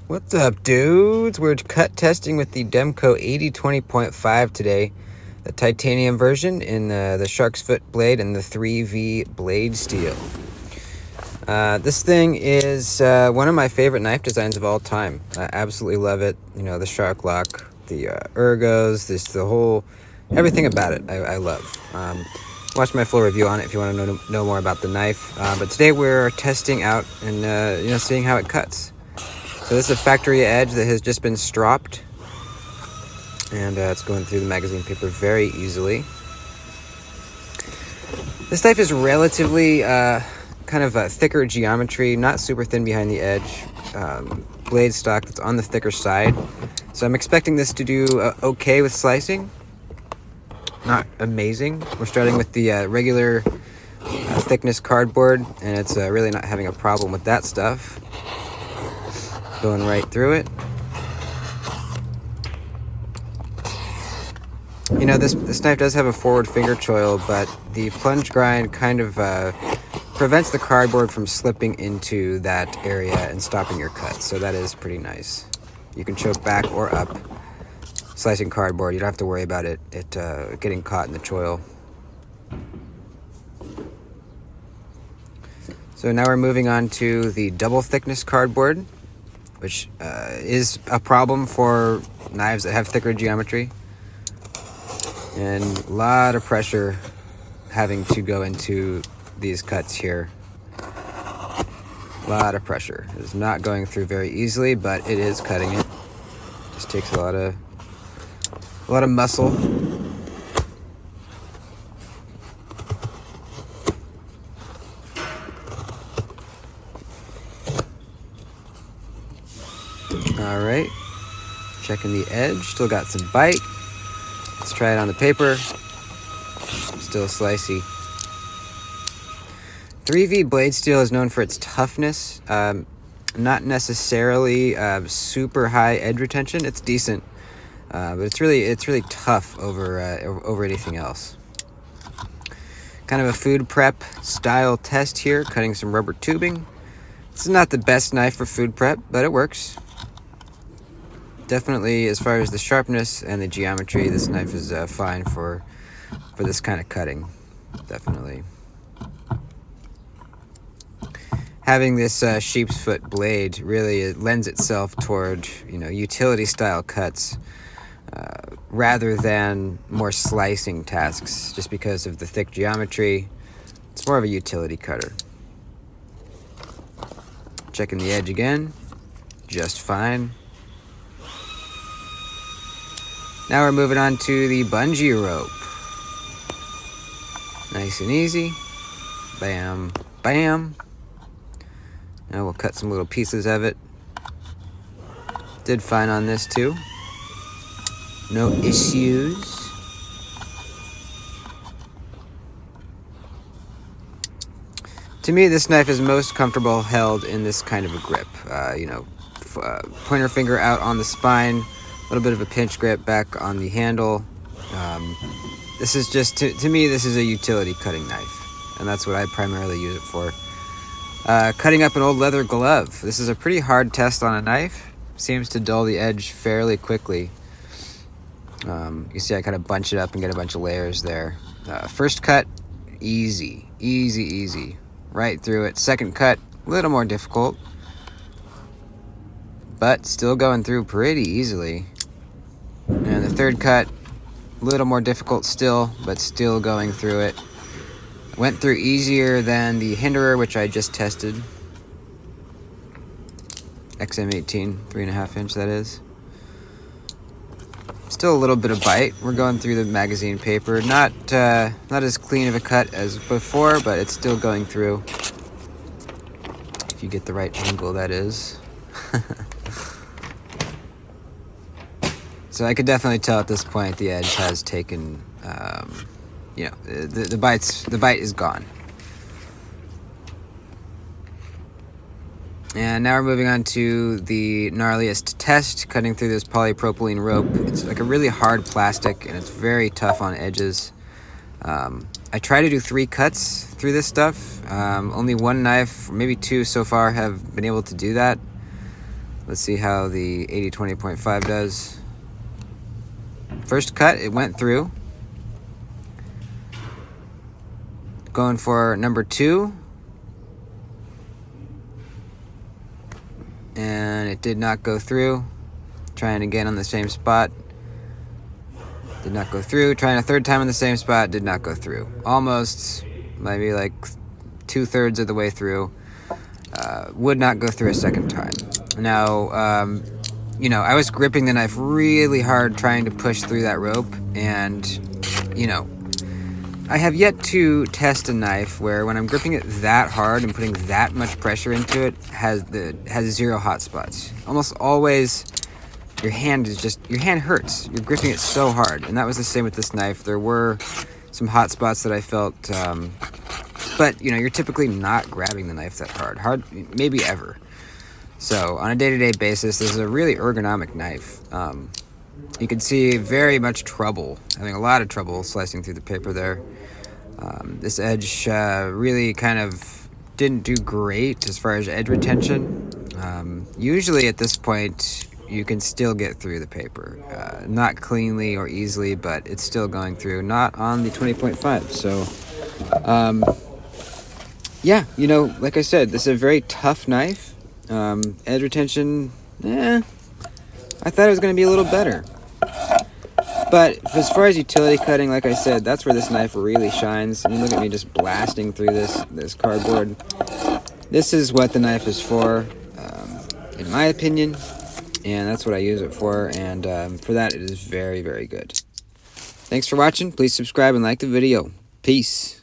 What's up, dudes? We're cut testing with the Demko AD20.5 today. The titanium version in the shark's foot blade and the 3V blade steel. This thing is one of my favorite knife designs of all time. I absolutely love it. You know, the shark lock, the ergos, the whole, everything about it I love. Watch my full review on it if you want to know more about the knife. But today we're testing out and seeing how it cuts. So this is a factory edge that has just been stropped, and it's going through the magazine paper very easily. This knife is relatively kind of a thicker geometry, not super thin behind the edge, blade stock that's on the thicker side. So I'm expecting this to do okay with slicing. Not amazing. We're starting with the regular thickness cardboard, and it's really not having a problem with that stuff. Going right through it. You know, this knife does have a forward finger choil, but the plunge grind kind of prevents the cardboard from slipping into that area and stopping your cut, so that is pretty nice. You can choke back or up slicing cardboard. You don't have to worry about it getting caught in the choil. So now we're moving on to the double thickness cardboard, which is a problem for knives that have thicker geometry, and a lot of pressure having to go into these cuts here. A lot of pressure. It is not going through very easily, but it is cutting it. Just takes a lot of muscle. All right, checking the edge, still got some bite. Let's try it on the paper. Still slicey. 3V blade steel is known for its toughness, not necessarily super high edge retention. It's decent, but it's really tough over anything else. Kind of a food prep style test here, cutting some rubber tubing. This is not the best knife for food prep, but it works. Definitely, as far as the sharpness and the geometry, this knife is fine for this kind of cutting. Definitely. Having this sheep's foot blade really lends itself toward, you know, utility style cuts rather than more slicing tasks, just because of the thick geometry. It's more of a utility cutter. Checking the edge again, just fine. Now we're moving on to the bungee rope. Nice and easy. Bam, bam. Now we'll cut some little pieces of it. Did fine on this too. No issues. To me, this knife is most comfortable held in this kind of a grip. Pointer finger out on the spine. A little bit of a pinch grip back on the handle. This is just, to me, this is a utility cutting knife, and that's what I primarily use it for. Cutting up an old leather glove. This is a pretty hard test on a knife. Seems to dull the edge fairly quickly. You see I kind of bunch it up and get a bunch of layers there. First cut, easy. Right through it. Second cut, a little more difficult, but still going through pretty easily. And the third cut, a little more difficult still, but still going through it. Went through easier than the hinderer, which I just tested. XM18, 3.5 inch that is. Still a little bit of bite. We're going through the magazine paper. Not as clean of a cut as before, but it's still going through. If you get the right angle, that is. So I could definitely tell at this point the edge has taken, the bite is gone. And now we're moving on to the gnarliest test, cutting through this polypropylene rope. It's like a really hard plastic, and it's very tough on edges. I try to do 3 cuts through this stuff. Only one knife, maybe 2 so far, have been able to do that. Let's see how the AD20.5 does. First cut, it went through. Going for number 2. And it did not go through. Trying again on the same spot. Did not go through. Trying a third time on the same spot. Did not go through. Almost, maybe like 2/3 of the way through. Would not go through a second time. Now, you know, I was gripping the knife really hard trying to push through that rope, and, you know, I have yet to test a knife where when I'm gripping it that hard and putting that much pressure into it has 0 hot spots. Almost always your hand hurts. You're gripping it so hard, and that was the same with this knife. There were some hot spots that I felt, but you know, you're typically not grabbing the knife that hard, maybe ever. So on a day-to-day basis, this is a really ergonomic knife. You can see very much trouble, having a lot of trouble slicing through the paper there. This edge really kind of didn't do great as far as edge retention. Usually at this point, you can still get through the paper. Not cleanly or easily, but it's still going through. Not on the 20.5. So, yeah, you know, like I said, this is a very tough knife. Edge retention, I thought it was going to be a little better. But as far as utility cutting, like I said, that's where this knife really shines. I mean, look at me just blasting through this cardboard. This is what the knife is for, in my opinion, and that's what I use it for, and for that, it is very, very good. Thanks for watching. Please subscribe and like the video. Peace.